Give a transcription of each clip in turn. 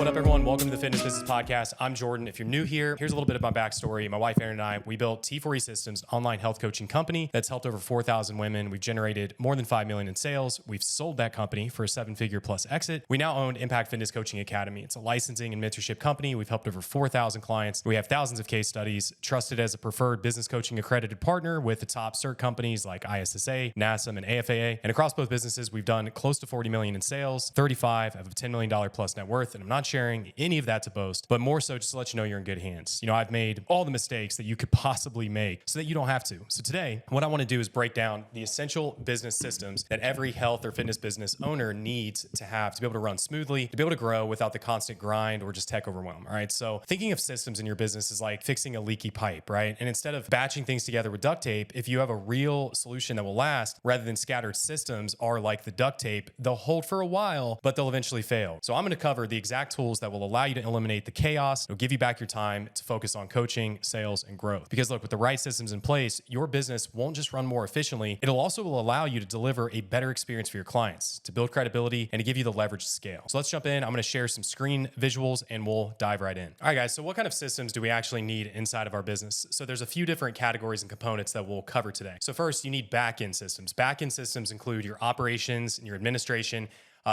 What up, everyone? Welcome to the Fitness Business Podcast. I'm Jordan. If you're new here, here's a little bit of my backstory. My wife, Erin, and I, we built T4E Systems, online health coaching company that's helped over 4,000 women. We've generated more than $5 million in sales. We've sold that company for a 7-figure plus exit. We now own Impact Fitness Coaching Academy. It's a licensing and mentorship company. We've helped over 4,000 clients. We have thousands of case studies, trusted as a preferred business coaching accredited partner with the top cert companies like ISSA, NASM, and AFAA. And across both businesses, we've done close to 40 million in sales, 35 of a $10 million plus net worth. And I'm not sharing any of that to boast, but more so just to let you know you're in good hands. You know, I've made all the mistakes that you could possibly make so that you don't have to. So today, what I want to do is break down the essential business systems that every health or fitness business owner needs to have to be able to run smoothly, to be able to grow without the constant grind or just tech overwhelm. All right. So thinking of systems in your business is like fixing a leaky pipe, right? And instead of batching things together with duct tape, if you have a real solution that will last rather than scattered systems are like the duct tape, they'll hold for a while, but they'll eventually fail. So I'm going to cover the exact tools that will allow you to eliminate the chaos. It'll give you back your time to focus on coaching, sales, and growth. Because look, with the right systems in place, your business won't just run more efficiently. It'll also will allow you to deliver a better experience for your clients, to build credibility, and to give you the leverage to scale. So let's jump in. I'm going to share some screen visuals and we'll dive right in. All right, guys. So what kind of systems do we actually need inside of our business? So there's a few different categories and components that we'll cover today. So first, you need back-end systems. Back-end systems include your operations and your administration.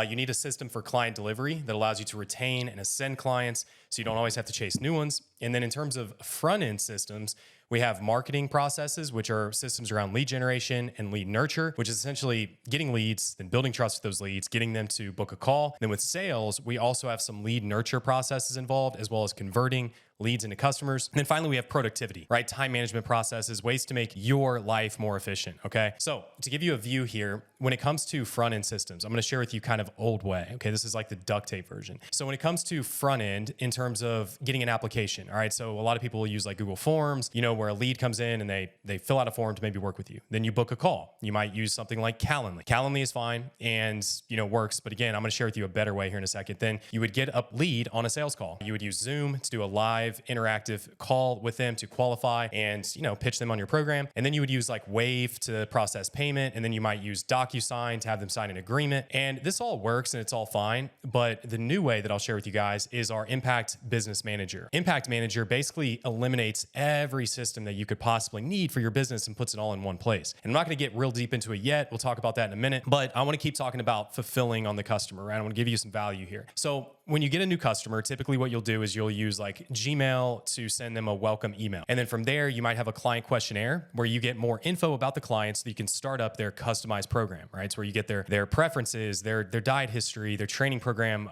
You need a system for client delivery that allows you to retain and ascend clients so you don't always have to chase new ones. And then in terms of front-end systems, we have marketing processes, which are systems around lead generation and lead nurture, which is essentially getting leads, then building trust with those leads, getting them to book a call. Then with sales, we also have some lead nurture processes involved, as well as converting leads into customers. And then finally, we have productivity, right? Time management processes, ways to make your life more efficient, okay? So to give you a view here, when it comes to front-end systems, I'm gonna share with you kind of old way, okay? This is like the duct tape version. So when it comes to front-end, in terms of getting an application, all right? So a lot of people will use like Google Forms, you know, where a lead comes in and they fill out a form to maybe work with you. Then you book a call. You might use something like Calendly. Calendly is fine and, you know, works. But again, I'm gonna share with you a better way here in a second. Then you would get a lead on a sales call. You would use Zoom to do a live interactive call with them to qualify and, you know, pitch them on your program. And then you would use like Wave to process payment. And then you might use DocuSign to have them sign an agreement. And this all works and it's all fine. But the new way that I'll share with you guys is our Impact Business Manager. Impact Manager basically eliminates every system that you could possibly need for your business and puts it all in one place. And I'm not going to get real deep into it yet. We'll talk about that in a minute, but I want to keep talking about fulfilling on the customer, right? I want to give you some value here. So when you get a new customer, typically what you'll do is you'll use like Gmail to send them a welcome email. And then from there, you might have a client questionnaire where you get more info about the client so that you can start up their customized program, right? So where you get their preferences, their diet history, their training program,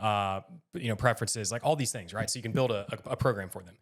preferences, like all these things, right? So you can build a program for them.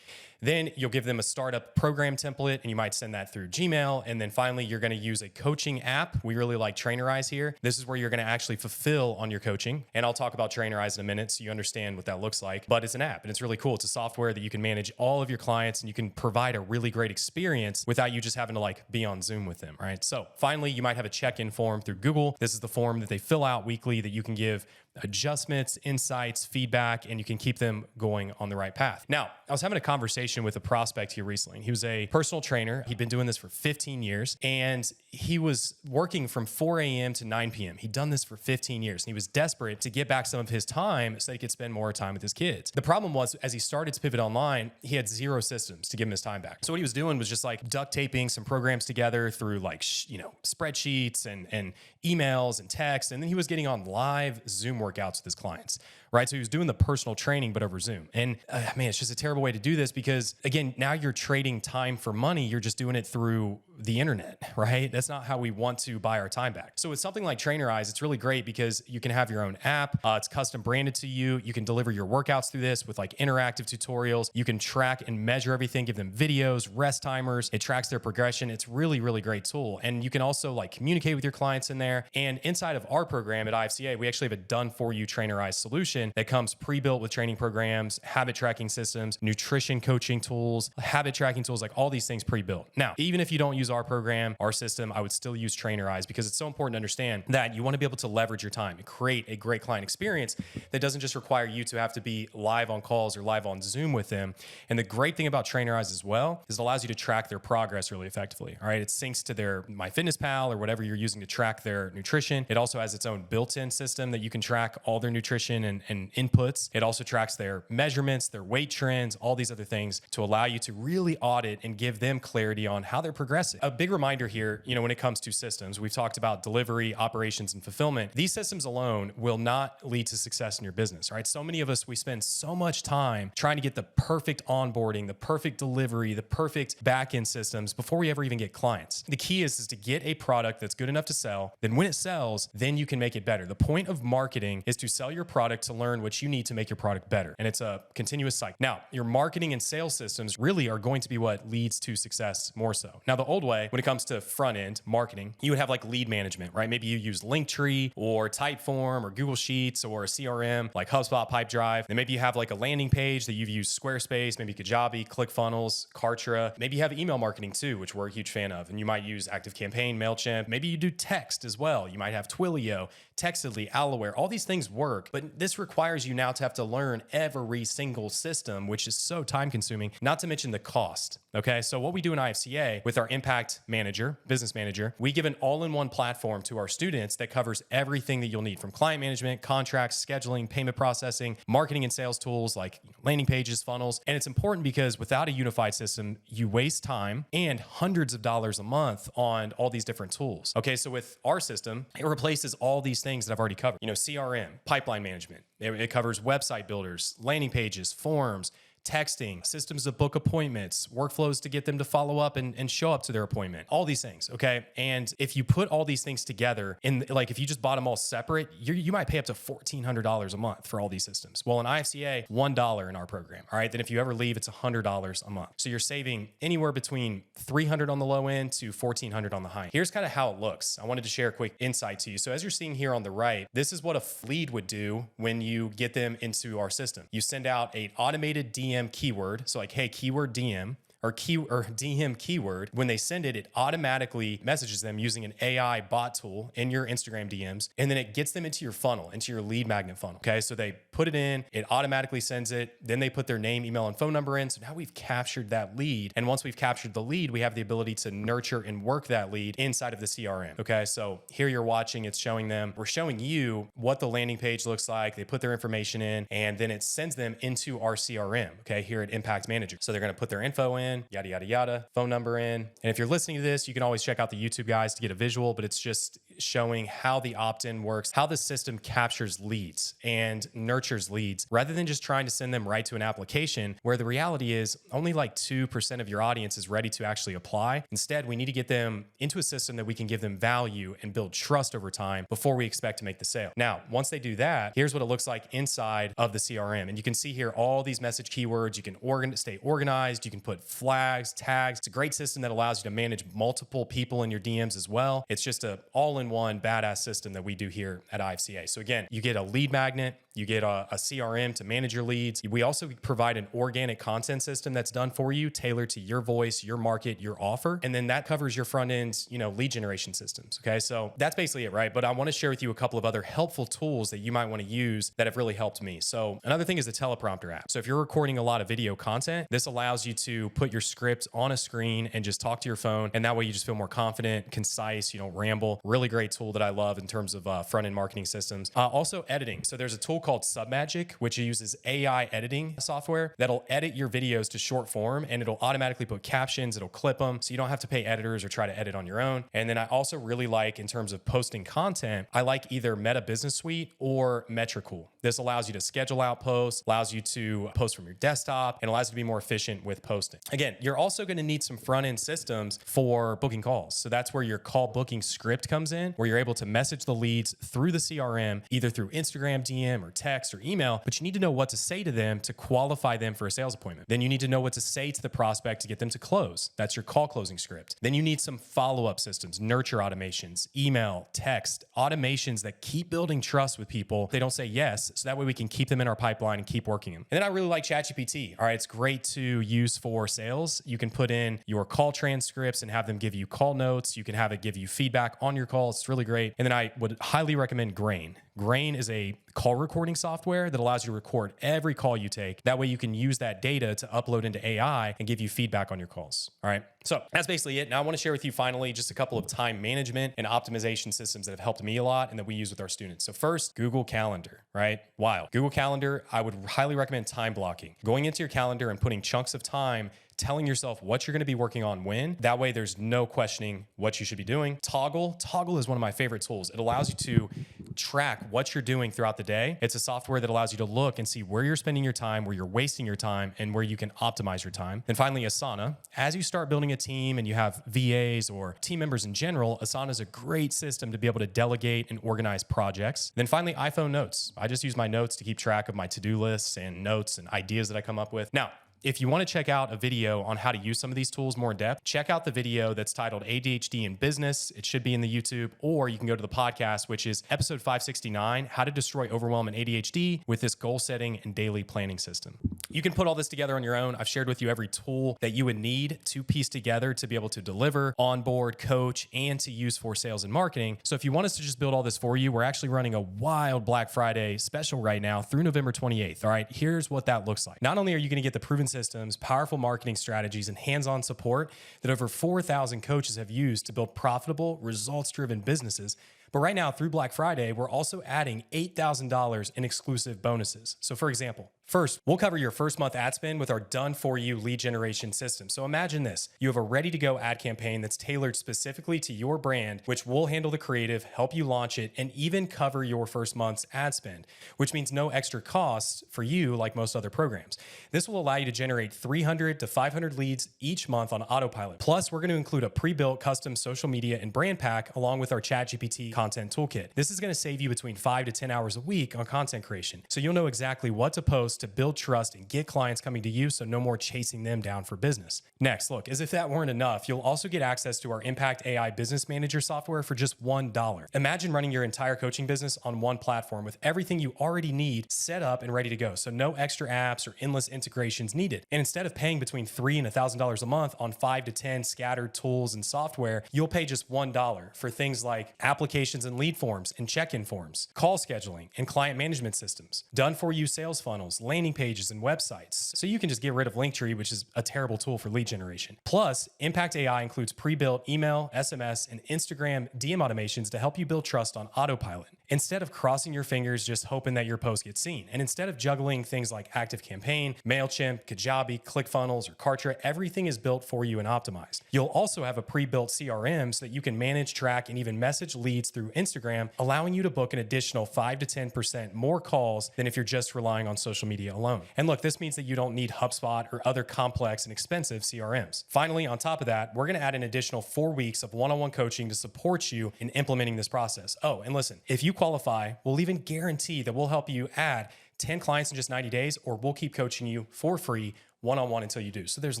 Then you'll give them a startup program template and you might send that through Gmail. And then finally, you're going to use a coaching app. We really like Trainerize here. This is where you're going to actually fulfill on your coaching. And I'll talk about Trainerize in a minute so you understand what that looks like. But it's an app and it's really cool. It's a software that you can manage all of your clients and you can provide a really great experience without you just having to like be on Zoom with them, right? So finally, you might have a check-in form through Google. This is the form that they fill out weekly that you can give adjustments, insights, feedback, and you can keep them going on the right path. Now, I was having a conversation with a prospect here recently. He was a personal trainer. He'd been doing this for 15 years and he was working from 4 a.m. to 9 p.m. He'd done this for 15 years and he was desperate to get back some of his time so he could spend more time with his kids. The problem was, as he started to pivot online, he had zero systems to give him his time back. So what he was doing was just like duct taping some programs together through like, spreadsheets and emails and text. And then he was getting on live Zoom workouts with his clients, right? So he was doing the personal training, but over Zoom. And man, it's just a terrible way to do this because again, now you're trading time for money. You're just doing it through the internet, right? That's not how we want to buy our time back. So with something like Trainerize, it's really great because you can have your own app. It's custom branded to you. You can deliver your workouts through this with like interactive tutorials. You can track and measure everything, give them videos, rest timers. It tracks their progression. It's really, really great tool. And you can also like communicate with your clients in there. And inside of our program at IFCA, we actually have a done for you Trainerize solution that comes pre-built with training programs, habit tracking systems, nutrition coaching tools, habit tracking tools, like all these things pre-built. Now, even if you don't use use our program, our system, I would still use Trainerize, because it's so important to understand that you want to be able to leverage your time and create a great client experience that doesn't just require you to have to be live on calls or live on Zoom with them. And the great thing about Trainerize as well is it allows you to track their progress really effectively. All right. It syncs to their MyFitnessPal or whatever you're using to track their nutrition. It also has its own built-in system that you can track all their nutrition and inputs. It also tracks their measurements, their weight trends, all these other things to allow you to really audit and give them clarity on how they're progressing. A big reminder here, when it comes to systems, we've talked about delivery, operations, and fulfillment. These systems alone will not lead to success in your business, right? So many of us, we spend so much time trying to get the perfect onboarding, the perfect delivery, the perfect back-end systems before we ever even get clients. The key is to get a product that's good enough to sell. Then when it sells, then you can make it better. The point of marketing is to sell your product to learn what you need to make your product better. And it's a continuous cycle. Now, your marketing and sales systems really are going to be what leads to success more so. Now, the old way, when it comes to front-end marketing, you would have like lead management, right? Maybe you use Linktree or Typeform or Google Sheets or a CRM like HubSpot, Pipedrive. Then maybe you have like a landing page that you've used Squarespace, maybe Kajabi, ClickFunnels, Kartra. Maybe you have email marketing too, which we're a huge fan of. And you might use ActiveCampaign, MailChimp. Maybe you do text as well. You might have Twilio, Textedly, Alloware. All these things work, but this requires you now to have to learn every single system, which is so time consuming, not to mention the cost. Okay. So what we do in IFCA with our Impact Manager, Business Manager, we give an all-in-one platform to our students that covers everything that you'll need, from client management, contracts, scheduling, payment processing, marketing and sales tools like landing pages, funnels. And it's important because without a unified system, you waste time and hundreds of dollars a month on all these different tools. Okay. So with our system, it replaces all these things that I've already covered. CRM, pipeline management. It covers website builders, landing pages, forms, texting, systems to book appointments, workflows to get them to follow up and show up to their appointment, all these things. Okay. And if you put all these things together if you just bought them all separate, you might pay up to $1,400 a month for all these systems. Well, in IFCA, $1 in our program. All right. Then if you ever leave, it's $100 a month. So you're saving anywhere between $300 on the low end to $1,400 on the high end. Here's kind of how it looks. I wanted to share a quick insight to you. So as you're seeing here on the right, this is what a lead would do when you get them into our system. You send out an automated DM keyword. So like, hey, keyword DM. Or DM keyword. When they send it, it automatically messages them using an AI bot tool in your Instagram DMs, and then it gets them into your funnel, into your lead magnet funnel. Okay, so they put it in, it automatically sends it, then they put their name, email, and phone number in. So now we've captured that lead, and once we've captured the lead, we have the ability to nurture and work that lead inside of the CRM. Okay, so here you're watching, it's showing them, we're showing you what the landing page looks like. They put their information in, and then it sends them into our CRM. Okay, here at Impact Manager. So they're going to put their info in, yada, yada, yada, phone number in. And if you're listening to this, you can always check out the YouTube guys to get a visual, but it's just showing how the opt-in works, how the system captures leads and nurtures leads rather than just trying to send them right to an application where the reality is only like 2% of your audience is ready to actually apply. Instead, we need to get them into a system that we can give them value and build trust over time before we expect to make the sale. Now, once they do that, here's what it looks like inside of the CRM. And you can see here all these message keywords. You can stay organized. You can put flags, tags. It's a great system that allows you to manage multiple people in your DMs as well. It's just a all-in-one badass system that we do here at IFCA. So again, you get a lead magnet, you get a CRM to manage your leads. We also provide an organic content system that's done for you, tailored to your voice, your market, your offer. And then that covers your front end, lead generation systems. Okay. So that's basically it, right? But I want to share with you a couple of other helpful tools that you might want to use that have really helped me. So another thing is the teleprompter app. So if you're recording a lot of video content, this allows you to put your script on a screen and just talk to your phone. And that way you just feel more confident, concise, you don't ramble. Really great tool that I love in terms of front end marketing systems. Also editing. So there's a tool called Submagic, which uses AI editing software that'll edit your videos to short form, and it'll automatically put captions, it'll clip them, so you don't have to pay editors or try to edit on your own. And then I also really like, in terms of posting content, I like either Meta Business Suite or Metricool. This allows you to schedule out posts, allows you to post from your desktop, and allows you to be more efficient with posting. Again, you're also going to need some front-end systems for booking calls. So that's where your call booking script comes in, where you're able to message the leads through the CRM, either through Instagram DM or text or email, but you need to know what to say to them to qualify them for a sales appointment. Then you need to know what to say to the prospect to get them to close. That's your call closing script. Then you need some follow-up systems, nurture automations, email, text, automations that keep building trust with people. They don't say yes, so that way we can keep them in our pipeline and keep working them. And then I really like ChatGPT. All right, it's great to use for sales. You can put in your call transcripts and have them give you call notes. You can have it give you feedback on your calls. It's really great. And then I would highly recommend Grain. Grain is a call recording software that allows you to record every call you take. That way you can use that data to upload into AI and give you feedback on your calls. All right. So that's basically it. Now I want to share with you finally just a couple of time management and optimization systems that have helped me a lot and that we use with our students. So first, Google Calendar, right? Wild. Google Calendar, I would highly recommend time blocking. Going into your calendar and putting chunks of time, telling yourself what you're going to be working on when. That way there's no questioning what you should be doing. Toggle is one of my favorite tools. It allows you to track what you're doing throughout the day. It's a software that allows you to look and see where you're spending your time, where you're wasting your time, and where you can optimize your time. Then finally, Asana. As you start building a team and you have VAs or team members in general, Asana is a great system to be able to delegate and organize projects. Then finally, iPhone Notes. I just use my notes to keep track of my to-do lists and notes and ideas that I come up with. Now, if you want to check out a video on how to use some of these tools more in depth, check out the video that's titled ADHD in Business. It should be in the YouTube, or you can go to the podcast, which is episode 569, How to Destroy Overwhelm and ADHD with this goal setting and daily planning system. You can put all this together on your own. I've shared with you every tool that you would need to piece together to be able to deliver, onboard, coach, and to use for sales and marketing. So if you want us to just build all this for you, we're actually running a wild Black Friday special right now through November 28th. All right, here's what that looks like. Not only are you going to get the proven systems, powerful marketing strategies, and hands-on support that over 4,000 coaches have used to build profitable, results-driven businesses, but right now through Black Friday, we're also adding $8,000 in exclusive bonuses. So for example, first, we'll cover your first month ad spend with our done-for-you lead generation system. So imagine this. You have a ready-to-go ad campaign that's tailored specifically to your brand, which will handle the creative, help you launch it, and even cover your first month's ad spend, which means no extra costs for you like most other programs. This will allow you to generate 300 to 500 leads each month on autopilot. Plus, we're going to include a pre-built custom social media and brand pack along with our ChatGPT content toolkit. This is going to save you between 5 to 10 hours a week on content creation. So you'll know exactly what to post to build trust and get clients coming to you, so no more chasing them down for business. Next, look, as if that weren't enough, you'll also get access to our Impact AI Business Manager software for just $1. Imagine running your entire coaching business on one platform with everything you already need set up and ready to go, so no extra apps or endless integrations needed. And instead of paying between $3 and $1,000 a month on 5 to 10 scattered tools and software, you'll pay just $1 for things like applications and lead forms and check-in forms, call scheduling and client management systems, done-for-you sales funnels, landing pages, and websites. So you can just get rid of Linktree, which is a terrible tool for lead generation. Plus, Impact AI includes pre-built email, SMS, and Instagram DM automations to help you build trust on autopilot. Instead of crossing your fingers just hoping that your post gets seen, and instead of juggling things like ActiveCampaign, MailChimp, Kajabi, ClickFunnels, or Kartra, everything is built for you and optimized. You'll also have a pre-built CRM so that you can manage, track, and even message leads through Instagram, allowing you to book an additional 5 to 10% more calls than if you're just relying on social media alone. And look, this means that you don't need HubSpot or other complex and expensive CRMs. Finally, on top of that, we're going to add an additional 4 weeks of one-on-one coaching to support you in implementing this process. Oh, and listen, if you qualify, we'll even guarantee that we'll help you add 10 clients in just 90 days, or we'll keep coaching you for free one-on-one until you do. So there's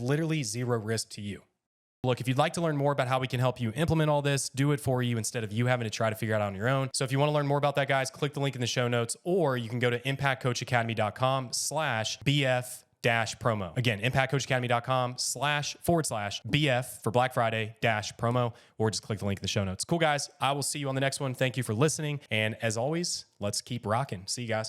literally zero risk to you. Look, if you'd like to learn more about how we can help you implement all this, do it for you instead of you having to try to figure it out on your own. So if you want to learn more about that, guys, click the link in the show notes, or you can go to impactcoachacademy.com/BF-promo. Again, impactcoachacademy.com//BF for Black Friday -promo, or just click the link in the show notes. Cool, guys. I will see you on the next one. Thank you for listening. And as always, let's keep rocking. See you guys.